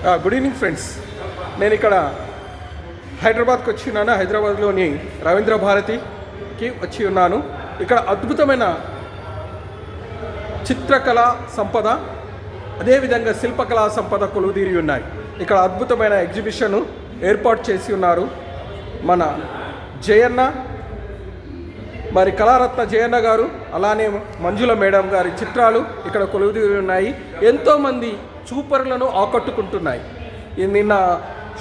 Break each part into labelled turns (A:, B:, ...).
A: Good evening friends. నేను ఇక్కడ హైదరాబాద్కి వచ్చి ఉన్నాను. హైదరాబాద్లోని రవీంద్ర భారతికి వచ్చి ఉన్నాను. ఇక్కడ అద్భుతమైన చిత్రకళా సంపద, అదేవిధంగా శిల్పకళా సంపద కొలువుదీరి ఉన్నాయి. ఇక్కడ అద్భుతమైన ఎగ్జిబిషన్ ఏర్పాటు చేసి ఉన్నారు. మన జయన్న, మరి కళారత్న జయన్న గారు, అలానే మంజుల మేడం గారి చిత్రాలు ఇక్కడ కొలువుదీరి ఉన్నాయి. ఎంతోమంది చూపరులను ఆకట్టుకుంటున్నాయి. నిన్న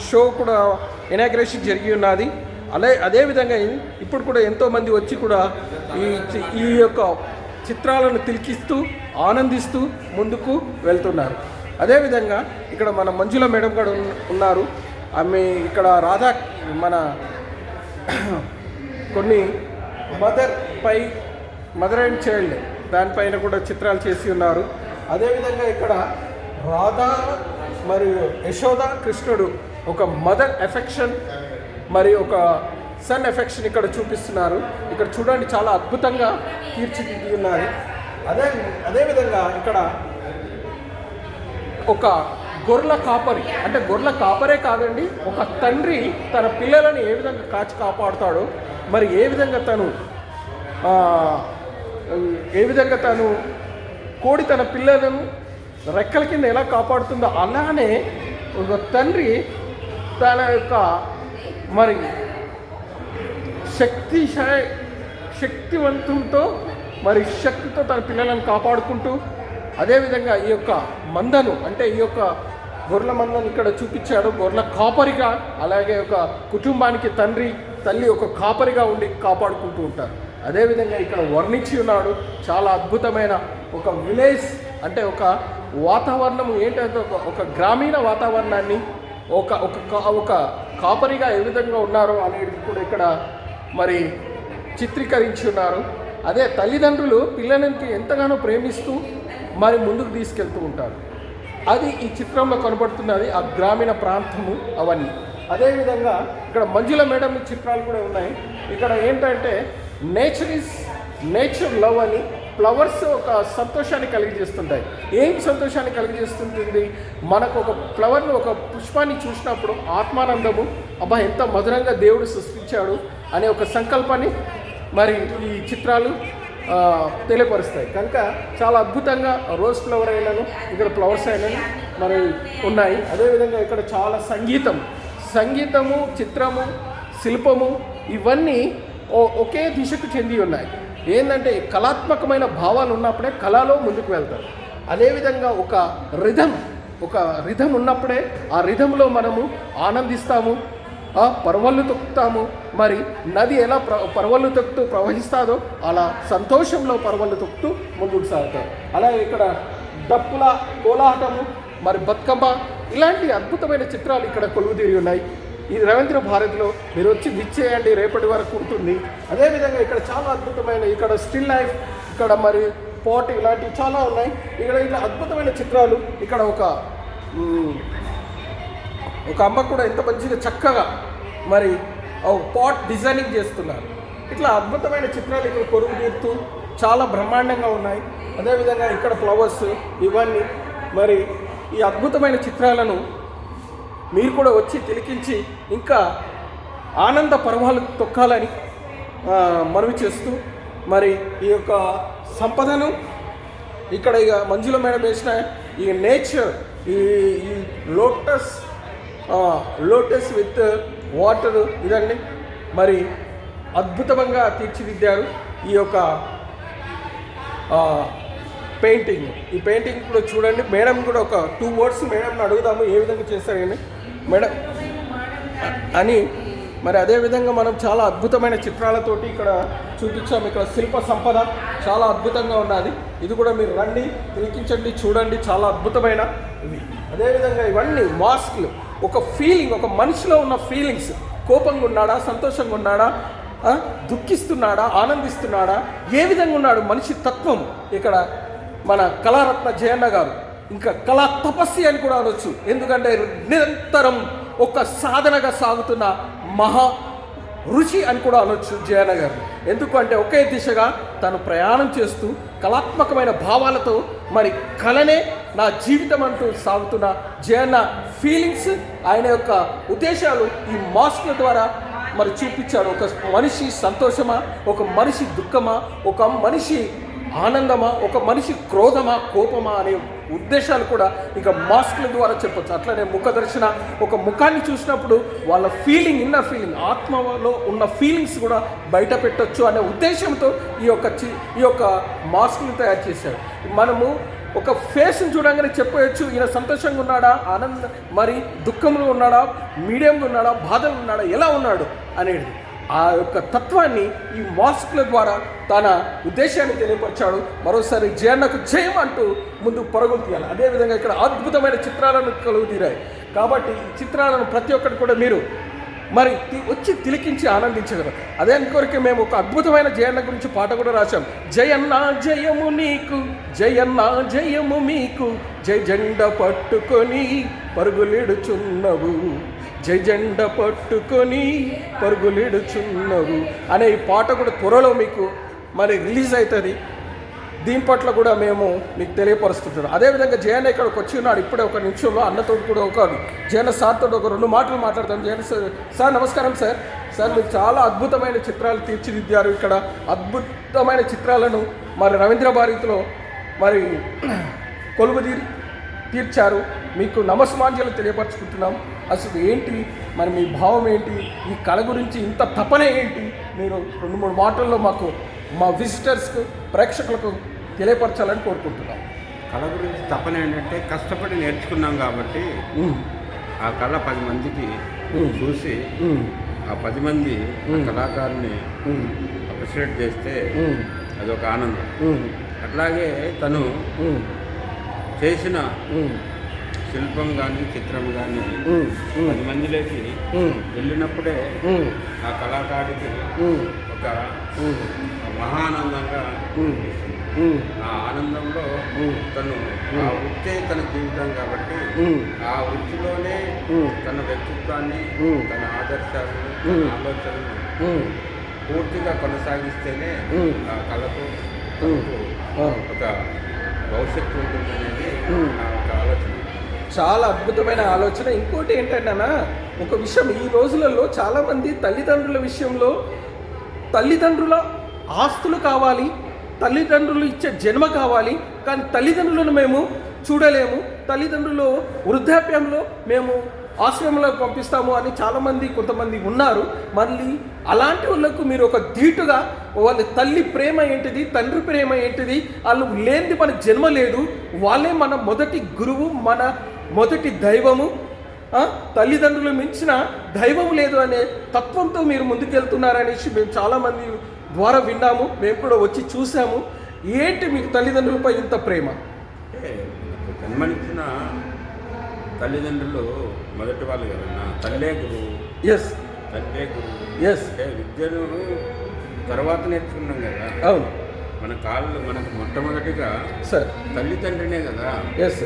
A: షో కూడా ఇనాగ్రేషన్ జరిగి ఉన్నది. అదేవిధంగా ఇప్పుడు కూడా ఎంతోమంది వచ్చి కూడా ఈ యొక్క చిత్రాలను తిలకిస్తూ ఆనందిస్తూ ముందుకు వెళ్తున్నారు. అదేవిధంగా ఇక్కడ మన మంజుల మేడం కూడా ఉన్నారు. ఆమె ఇక్కడ మన కొన్ని మదర్ అండ్ చైల్డ్ దానిపైన కూడా చిత్రాలు చేసి ఉన్నారు. అదేవిధంగా ఇక్కడ రాధా మరియు యశోద కృష్ణుడు ఒక మదర్ ఎఫెక్షన్ మరి ఒక సన్ ఎఫెక్షన్ ఇక్కడ చూపిస్తున్నారు. ఇక్కడ చూడండి, చాలా అద్భుతంగా తీర్చిదిద్ది ఉన్నారు. అదేవిధంగా ఇక్కడ ఒక గొర్రెల కాపరి, అంటే గొర్రెల కాపరే కాదండి, ఒక తండ్రి తన పిల్లలను ఏ విధంగా కాచి కాపాడుతాడో, మరి ఏ విధంగా తను కోడి తన పిల్లలను రెక్కల కింద ఎలా కాపాడుతుందో, అలానే ఒక తండ్రి తన యొక్క మరి శక్తివంతంతో మరి శక్తితో తన పిల్లలను కాపాడుకుంటూ, అదేవిధంగా ఈ యొక్క మందను, అంటే ఈ యొక్క గొర్రెల మందను ఇక్కడ చూపించాడు గొర్రెల కాపరిగా. అలాగే ఒక కుటుంబానికి తల్లి ఒక కాపరిగా ఉండి కాపాడుకుంటూ ఉంటారు. అదేవిధంగా ఇక్కడ వర్ణించి ఉన్నాడు. చాలా అద్భుతమైన ఒక విలేజ్, అంటే ఒక వాతావరణం ఏంటంటే ఒక గ్రామీణ వాతావరణాన్ని ఒక కాపరిగా ఏ విధంగా ఉన్నారో అనేది కూడా ఇక్కడ మరి చిత్రీకరించి ఉన్నారు. అదే తల్లిదండ్రులు పిల్లలకి ఎంతగానో ప్రేమిస్తూ మరి ముందుకు తీసుకెళ్తూ ఉంటారు. అది ఈ చిత్రంలో కనబడుతున్నది, ఆ గ్రామీణ ప్రాంతము అవన్నీ. అదేవిధంగా ఇక్కడ మంజుల మేడం చిత్రాలు కూడా ఉన్నాయి. ఇక్కడ ఏంటంటే నేచర్ లవ్ అని, ఫ్లవర్స్ ఒక సంతోషాన్ని కలిగజేస్తుంటాయి. ఏం సంతోషాన్ని కలిగజేస్తుంటుంది? మనకు ఒక ఫ్లవర్ను, ఒక పుష్పాన్ని చూసినప్పుడు ఆత్మానందము, అబ్బా ఎంత మధురంగా దేవుడు సృష్టించాడు అనే ఒక సంకల్పాన్ని మరి ఈ చిత్రాలు తెలియపరుస్తాయి. కనుక చాలా అద్భుతంగా రోజ్ ఫ్లవర్ అయినను, ఇక్కడ ఫ్లవర్స్ అయినను మరి ఉన్నాయి. అదేవిధంగా ఇక్కడ చాలా సంగీతము, చిత్రము, శిల్పము ఇవన్నీ ఒకే దిశకు చెంది ఉన్నాయి. ఏంటంటే కళాత్మకమైన భావాలు ఉన్నప్పుడే కళలో ముందుకు వెళ్తారు. అదేవిధంగా ఒక రిధం ఉన్నప్పుడే ఆ రిధంలో మనము ఆనందిస్తాము, పరవళ్ళు తొక్కుతాము. మరి నది ఎలా పరవళ్ళు తొక్కుతూ ప్రవహిస్తాదో అలా సంతోషంలో పరవళ్ళు తొక్కుతూ ముందుకు సాగుతారు. అలాగే ఇక్కడ డప్పుల కోలాటము, మరి బతుకమ్మ, ఇలాంటి అద్భుతమైన చిత్రాలు ఇక్కడ కొలువుదీరి ఉన్నాయి. ఈ రవీంద్ర భారతిలో మీరు వచ్చి విచ్చేయండి, రేపటి వరకు ఉంటుంది. అదేవిధంగా ఇక్కడ చాలా అద్భుతమైన ఇక్కడ స్టిల్ లైఫ్, ఇక్కడ మరి పాట్, ఇలాంటివి చాలా ఉన్నాయి. ఇక్కడ ఇలా అద్భుతమైన చిత్రాలు. ఇక్కడ ఒక అమ్మ కూడా ఎంత మంచిగా చక్కగా మరి పాట్ డిజైనింగ్ చేస్తున్నారు. ఇట్లా అద్భుతమైన చిత్రాలు ఇక్కడ కొలువు తీరుతూ చాలా బ్రహ్మాండంగా ఉన్నాయి. అదేవిధంగా ఇక్కడ ఫ్లవర్స్ ఇవన్నీ, మరి ఈ అద్భుతమైన చిత్రాలను మీరు కూడా వచ్చి తిలకించి ఇంకా ఆనంద పర్వాలు తొక్కాలని మనవి చేస్తూ, మరి ఈ యొక్క సంపదను ఇక్కడ ఇక మంజుల మేడం వేసిన ఈ నేచర్, ఈ లోటస్ విత్ వాటర్, ఇదండి మరి అద్భుతంగా తీర్చిదిద్దారు ఈ యొక్క పెయింటింగ్. ఈ పెయింటింగ్ కూడా చూడండి. మేడం కూడా ఒక 2 words మేడంని అడుగుదాము ఏ విధంగా చేస్తారని మేడం అని. మరి అదేవిధంగా మనం చాలా అద్భుతమైన చిత్రాలతోటి ఇక్కడ చూపించాము. ఇక్కడ శిల్ప సంపద చాలా అద్భుతంగా ఉన్నది. ఇది కూడా మీరు రండి, తిలకించండి, చూడండి, చాలా అద్భుతమైన ఇవి. అదేవిధంగా ఇవన్నీ మాస్క్లు, ఒక ఫీలింగ్, ఒక మనిషిలో ఉన్న ఫీలింగ్స్, కోపంగా ఉన్నాడా, సంతోషంగా ఉన్నాడా, దుఃఖిస్తున్నాడా, ఆనందిస్తున్నాడా, ఏ విధంగా ఉన్నాడు మనిషి తత్వం. ఇక్కడ మన కళారత్న జయన్న గారు ఇంకా కళా తపస్సి అని కూడా అనొచ్చు. ఎందుకంటే నిరంతరం ఒక సాధనగా సాగుతున్న మహా రుచి అని కూడా అనొచ్చు జయన్న గారు. ఎందుకంటే ఒకే దిశగా తను ప్రయాణం చేస్తూ కళాత్మకమైన భావాలతో మరి కళనే నా జీవితం అంటూ సాగుతున్న జయన్న ఫీలింగ్స్, ఆయన యొక్క ఉద్దేశాలు ఈ మాస్కుల ద్వారా మరి చూపించారు. ఒక మనిషి సంతోషమా, ఒక మనిషి దుఃఖమా, ఒక మనిషి ఆనందమా, ఒక మనిషి క్రోధమా, కోపమా అనే ఉద్దేశాలు కూడా ఇక మాస్కుల ద్వారా చెప్పచ్చు. అట్లనే ముఖ దర్శన, ఒక ముఖాన్ని చూసినప్పుడు వాళ్ళ ఫీలింగ్, ఇన్నర్ ఫీలింగ్, ఆత్మలో ఉన్న ఫీలింగ్స్ కూడా బయట పెట్టచ్చు అనే ఉద్దేశంతో ఈ యొక్క మాస్కులు తయారు చేశారు. మనము ఒక ఫేస్ని చూడంగానే చెప్పవచ్చు ఈయన సంతోషంగా ఉన్నాడా, మరి దుఃఖంలో ఉన్నాడా, మీడియంగా ఉన్నాడా, బాధలు ఉన్నాడా, ఎలా ఉన్నాడు అనేది ఆ యొక్క తత్వాన్ని ఈ మాస్కుల ద్వారా తన ఉద్దేశాన్ని తెలియపరిచాడు. మరోసారి జయన్నకు జయం అంటూ ముందు పరుగులు తీయాలి. అదేవిధంగా ఇక్కడ అద్భుతమైన చిత్రాలను కలుగు తీరాయి. కాబట్టి ఈ చిత్రాలను ప్రతి ఒక్కటి కూడా మీరు మరి వచ్చి తిలికించి ఆనందించగలరు. అదే కొరకే మేము ఒక అద్భుతమైన జయన్న గురించి పాట కూడా రాశాం. జయన్న జయము నీకు, జయన్న జయము మీకు, జై జెండ పట్టుకొని పరుగులిడుచున్నవు, జై జెండ పట్టుకొని పరుగులిడుచున్నవు అనే ఈ పాట కూడా త్వరలో మీకు మరి రిలీజ్ అవుతుంది. దీని పట్ల కూడా మేము మీకు తెలియపరుస్తుంటాం. అదేవిధంగా జయన్న ఇక్కడికి వచ్చి ఉన్నాడు. ఇప్పుడే ఒక నిమిషంలో అన్నతో కూడా జయన్న సార్తో ఒక 2 మాటలు మాట్లాడతాను. జయన్న సార్ నమస్కారం సార్. మీరు చాలా అద్భుతమైన చిత్రాలు తీర్చిదిద్దారు. ఇక్కడ అద్భుతమైన చిత్రాలను మరి రవీంద్ర భారతిలో మరి కొలువు తీర్చారు. మీకు నమస్మాంజలు తెలియపరచుకుంటున్నాం. అసలు ఏంటి మరి మీ భావం ఏంటి, ఈ కళ గురించి ఇంత తపన ఏంటి, మీరు 2-3 మాటల్లో మాకు మా విజిటర్స్కు, ప్రేక్షకులకు తెలియపరచాలని కోరుకుంటున్నాం.
B: కళ గురించి తపన ఏంటంటే కష్టపడి నేర్చుకున్నాం కాబట్టి ఆ కళ 10 మందికి చూసి ఆ 10 మంది కళాకారుని అప్రిషియేట్ చేస్తే అదొక ఆనందం. అట్లాగే తను చేసిన శిల్పం కానీ చిత్రం కానీ 10 మందిలోకి వెళ్ళినప్పుడే ఆ కళాకారుడికి ఒక మహానందంగా ఆ ఆనందంలో తను ఆ వృత్తే తన జీవితం కాబట్టి ఆ వృత్తిలోనే తన వ్యక్తిత్వాన్ని, తన ఆదర్శాలను, తన ఆలోచనలను పూర్తిగా కొనసాగిస్తేనే ఆ కళకు ఒక భవిష్యత్తు ఉంటుందనేది ఆ ఒక ఆలోచన.
A: చాలా అద్భుతమైన ఆలోచన. ఇంకోటి ఏంటంటే ఒక విషయం, ఈ రోజులలో చాలామంది తల్లిదండ్రుల విషయంలో తల్లిదండ్రుల ఆస్తులు కావాలి, తల్లిదండ్రులు ఇచ్చే జన్మ కావాలి, కానీ తల్లిదండ్రులను మేము చూడలేము, తల్లిదండ్రులు వృద్ధాప్యంలో మేము ఆశ్రమంలోకి పంపిస్తాము అని చాలామంది కొంతమంది ఉన్నారు. మళ్ళీ అలాంటి వాళ్ళకు మీరు ఒక ధీటుగా వాళ్ళ తల్లి ప్రేమ ఏంటిది, తండ్రి ప్రేమ ఏంటిది, వాళ్ళు లేనిది మన జన్మ లేదు, వాళ్ళే మన మొదటి గురువు, మన మొదటి దైవము, తల్లిదండ్రులు మించిన దైవం లేదు అనే తత్వంతో మీరు ముందుకెళ్తున్నారనేసి మేము చాలామంది ద్వారా విన్నాము, మేము కూడా వచ్చి చూసాము. ఏంటి మీకు తల్లిదండ్రులపై ఇంత ప్రేమ?
B: జన్మనిచ్చిన తల్లిదండ్రులు మొదటి వాళ్ళు కదన్నా, తల్లే గురువు.
A: ఎస్,
B: తల్లే గురువు.
A: ఎస్,
B: విద్యను తర్వాత నేర్చుకున్నాం కదా.
A: అవును,
B: మనకు మొట్టమొదటిగా
A: సార్
B: తల్లిదండ్రినే కదా.
A: ఎస్,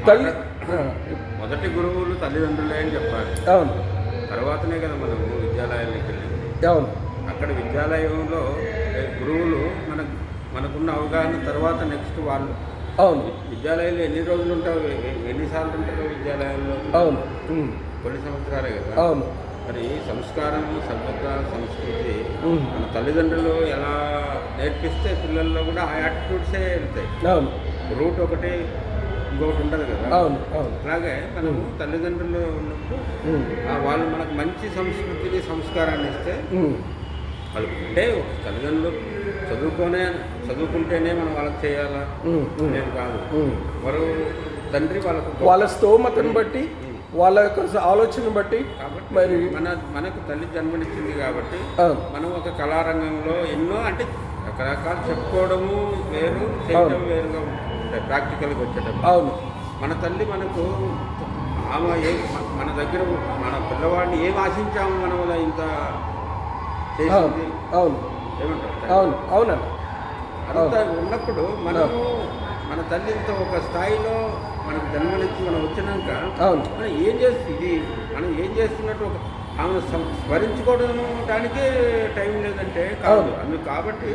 A: తల్లి
B: మొదటి గురువులు తల్లిదండ్రులే అని చెప్పాలి.
A: అవును,
B: తర్వాతనే కదా మనము విద్యాలయానికి వెళ్ళింది.
A: అవును,
B: అక్కడ విద్యాలయంలో గురువులు మనకున్న అవగాహన తర్వాత నెక్స్ట్ వాళ్ళు.
A: అవును,
B: విద్యాలయంలో ఎన్ని రోజులు ఉంటావు, ఎన్నిసార్లు ఉంటారు విద్యాలయంలో?
A: అవును,
B: కొన్ని సంవత్సరాలే కదా.
A: అవును.
B: మరి సంస్కారము, సభ్యత, సంస్కృతి మన తల్లిదండ్రులు ఎలా నేర్పిస్తే పిల్లల్లో కూడా ఆ యాటిట్యూడ్సే వెళ్తాయి.
A: అవును, రూట్
B: ఒకటి ఇంకొకటి ఉంటుంది కదా.
A: అవును, అవును.
B: అలాగే మనము తల్లిదండ్రులు ఉన్నప్పుడు వాళ్ళు మనకు మంచి సంస్కృతిని, సంస్కారాన్ని ఇస్తే వాళ్ళు అంటే తల్లిదండ్రులు చదువుకుంటేనే మనం వాళ్ళకి చేయాలా అనేది కాదు. మరో తండ్రి వాళ్ళ
A: స్తోమతను బట్టి, వాళ్ళ యొక్క ఆలోచన బట్టి
B: కాబట్టి
A: మరి
B: మనకు తల్లి జన్మనిచ్చింది కాబట్టి మనం ఒక కళారంగంలో ఎన్నో అంటే రకరకాలు చెప్పుకోవడము వేరు, చేయడం వేరుగా ఉంటాయి ప్రాక్టికల్గా వచ్చేటప్పుడు.
A: అవును,
B: మన తల్లి మనకు ఆమె మన దగ్గర మన పిల్లవాడిని ఏం ఆశించాము మనం అలా ఇంత చేసింది.
A: అవును,
B: ఏమంటారు?
A: అవును, అవునండి.
B: అంత ఉన్నప్పుడు మనము మన తల్లి ఇంత ఒక స్థాయిలో మనకు జన్మనిచ్చి మనం వచ్చినాక మనం ఏం చేస్తుంది, మనం ఏం చేస్తున్నట్టు ఒక ఆమె స్మరించుకోవడానికే టైం లేదంటే కాదు. అందుకు కాబట్టి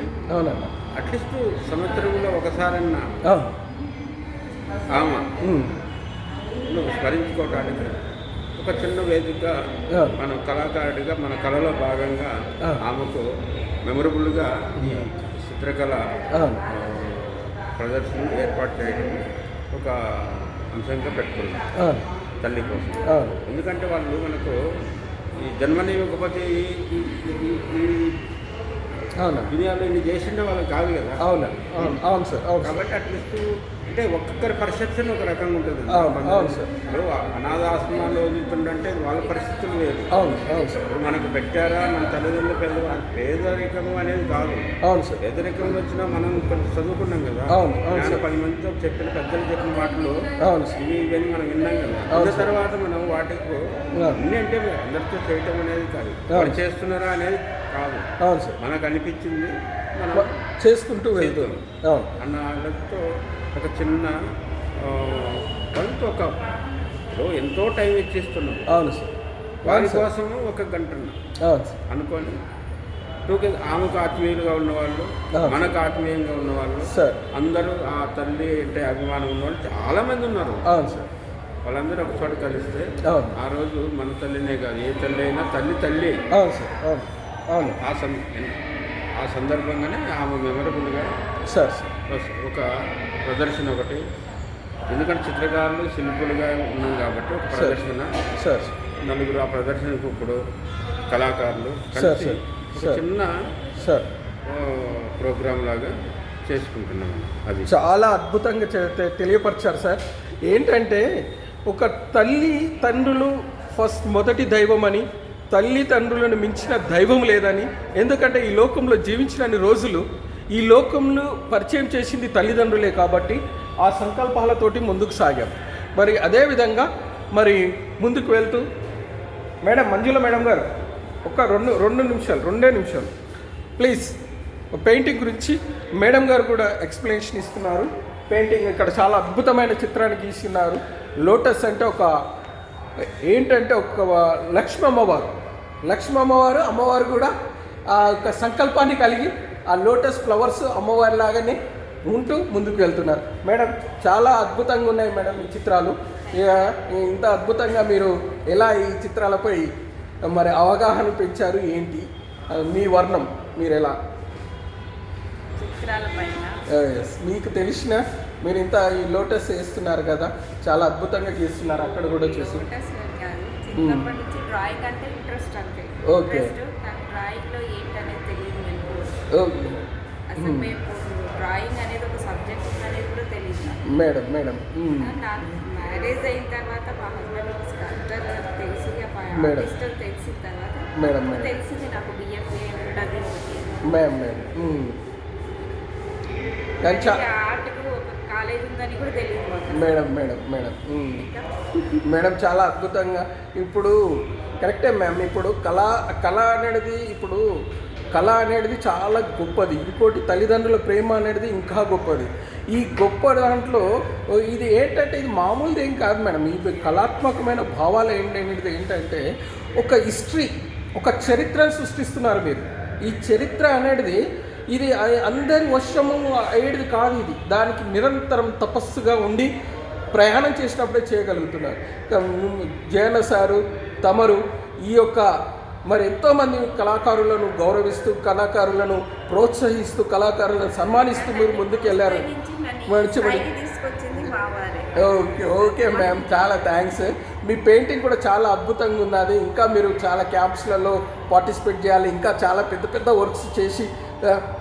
B: అట్లీస్ట్ సంవత్సరంలో ఒకసారన్నా ఆమె స్మరించుకోవటానికి ఒక చిన్న వేదిక మన కళాకారుడిగా మన కళలో భాగంగా ఆమెకు మెమరబుల్గా ఈ చిత్రకళ ప్రదర్శన ఏర్పాటు చేయడం ఒక అంశంగా పెట్టుకున్నాం తల్లి కోసం. ఎందుకంటే వాళ్ళు మనకు ఈ జన్మనివ్వకపోతే దునియాలో ఇన్ని చేసిండే వాళ్ళు కాదు కదా.
A: అవును సార్.
B: కాబట్టి అట్లీస్ట్ అంటే ఒక్కొక్కరి పర్సెప్షన్ ఒక రకంగా ఉంటుంది.
A: అవును సార్.
B: ఇప్పుడు అనాథాశ్రమాల్లో వదులుతుండంటే వాళ్ళ పరిస్థితులు వేరు.
A: అవును సార్.
B: ఇప్పుడు మనకు పెట్టారా మన తల్లిదండ్రులు పేదరికము అనేది కాదు.
A: అవును సార్.
B: పేదరికంలో వచ్చినా మనం కొంచెం చదువుకున్నాం కదా.
A: అవును
B: 10 మందితో చెప్పిన పెద్దలు చెప్పిన మాటలు ఇవన్నీ మనం విన్నాం కదా.
A: అవును.
B: తర్వాత మనం వాటికి అన్నీ అంటే అందరితో చేయటం అనేది కాదు, వాళ్ళు చేస్తున్నారా అనేది కాదు.
A: అవును సార్.
B: మనకు అనిపించింది మనం
A: చేసుకుంటూ వెళ్తాం
B: అన్న వాళ్ళతో ఒక చిన్న వాళ్ళతో ఒక ఎంతో టైం ఇచ్చేస్తున్నాం.
A: అవును సార్.
B: వారి కోసం ఒక గంట అనుకోని ఆమెకు ఆత్మీయులుగా ఉన్నవాళ్ళు, మనకు ఆత్మీయంగా ఉన్నవాళ్ళు, అందరూ ఆ తల్లి అంటే అభిమానం ఉన్నవాళ్ళు చాలామంది ఉన్నారు. వాళ్ళందరూ ఒక చోట కలిస్తే ఆ రోజు మన తల్లినే కాదు, ఏ తల్లి అయినా తల్లి ఆ సందర్భంగానే ఆమె మెమరబుల్గా ఒక ప్రదర్శన ఒకటి. ఎందుకంటే చిత్రకారులు శిల్పులుగా ఉన్నాం కాబట్టి ఒక ప్రదర్శన, నలుగురు ఆ ప్రదర్శనకు ఇప్పుడు కళాకారులు కలిసి చిన్న ప్రోగ్రాం లాగా చేసుకుంటున్నాము. అది
A: చాలా అద్భుతంగా తెలియపరిచారు సార్. ఏంటంటే ఒక తల్లి తండ్రులు మొదటి దైవం అని, తల్లిదండ్రులను మించిన దైవం లేదని, ఎందుకంటే ఈ లోకంలో జీవించిన రోజులు ఈ లోకంలో పరిచయం చేసింది తల్లిదండ్రులే కాబట్టి ఆ సంకల్పాలతోటి ముందుకు సాగాం. మరి అదేవిధంగా మరి ముందుకు వెళ్తూ మేడం మంజుల మేడం గారు ఒక రెండే నిమిషాలు ప్లీజ్. పెయింటింగ్ గురించి మేడం గారు కూడా ఎక్స్ప్లెనేషన్ ఇస్తున్నారు. పెయింటింగ్ ఇక్కడ చాలా అద్భుతమైన చిత్రాన్ని గీస్తున్నారు. లోటస్ అంటే ఏంటంటే ఒక లక్ష్మీ అమ్మవారు కూడా ఆ యొక్క సంకల్పాన్ని కలిగి ఆ లోటస్ ఫ్లవర్స్ అమ్మవారి లాగానే ఉంటూ ముందుకు వెళ్తున్నారు. మేడం చాలా అద్భుతంగా ఉన్నాయి మేడం ఈ చిత్రాలు. ఇంత అద్భుతంగా మీరు ఎలా ఈ చిత్రాలపై మరి అవగాహన పెంచారు, ఏంటి మీ వర్ణం, మీరు ఎలా మీకు తెలిసిన మీరు ఇంత ఈ లోటస్ వేస్తున్నారు కదా, చాలా అద్భుతంగా గీస్తున్నారు. అక్కడ కూడా చూసి ఓకే
C: డ్రాయింగ్ అనేది ఒక సబ్జెక్ట్ అనేది కూడా తెలియదు
A: మేడం.
C: నాకు మ్యారేజ్ అయిన తర్వాత మా హస్బెండ్ స్కల్ప్టర్ తెలిసి తెలిసిన తర్వాత తెలిసింది నాకు బిఎఫ్ఏ ఆర్ట్కు ఒక కాలేజ్ ఉందని కూడా తెలియదు
A: మేడం చాలా అద్భుతంగా. ఇప్పుడు కరెక్టే మ్యామ్. ఇప్పుడు కళ అనేది చాలా గొప్పది. ఇంకోటి తల్లిదండ్రుల ప్రేమ అనేది ఇంకా గొప్పది. ఈ గొప్ప దాంట్లో ఇది ఏంటంటే ఇది మామూలుది ఏం కాదు మేడం. ఈ కళాత్మకమైన భావాలు ఏంటంటే ఒక హిస్టరీ, ఒక చరిత్రను సృష్టిస్తున్నారు మీరు. ఈ చరిత్ర అనేది ఇది అందరి వశము అయ్యేది కాదు. ఇది దానికి నిరంతరం తపస్సుగా ఉండి ప్రయాణం చేసినప్పుడే చేయగలుగుతున్నారు. జయన సారు తమరు ఈ యొక్క మరి ఎంతోమంది కళాకారులను గౌరవిస్తూ, కళాకారులను ప్రోత్సహిస్తూ, కళాకారులను సన్మానిస్తూ మీరు ముందుకు వెళ్ళారు. ఓకే మ్యామ్, చాలా థ్యాంక్స్. మీ పెయింటింగ్ కూడా చాలా అద్భుతంగా ఉన్నది. ఇంకా మీరు చాలా క్యాంప్స్లలో పార్టిసిపేట్ చేయాలి. ఇంకా చాలా పెద్ద వర్క్స్ చేసి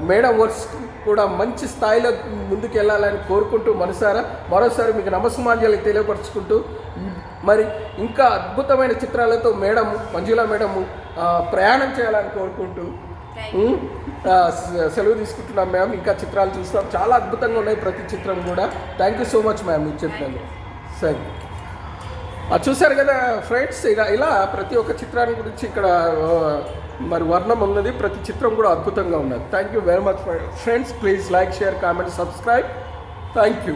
A: మేడం వర్క్స్ కూడా మంచి స్థాయిలో ముందుకు వెళ్ళాలని కోరుకుంటూ మరోసారి మీకు నమస్సుమాంజలి తెలియపరుచుకుంటూ మరి ఇంకా అద్భుతమైన చిత్రాలతో మంజుల మేడము ప్రయాణం చేయాలని కోరుకుంటూ సెలవు తీసుకుంటున్నాం మ్యామ్. ఇంకా చిత్రాలు చూస్తాం, చాలా అద్భుతంగా ఉన్నాయి ప్రతి చిత్రం కూడా. Thank you so much ma'am మీకు చెప్పినాను. సరే, చూశారు కదా ఫ్రెండ్స్, ఇలా ప్రతి ఒక్క చిత్రాన్ని గురించి ఇక్కడ మరి వర్ణం ఉన్నది. ప్రతి చిత్రం కూడా అద్భుతంగా ఉన్నది. Thank you very much friends. Please like, share, comment, subscribe. Thank you.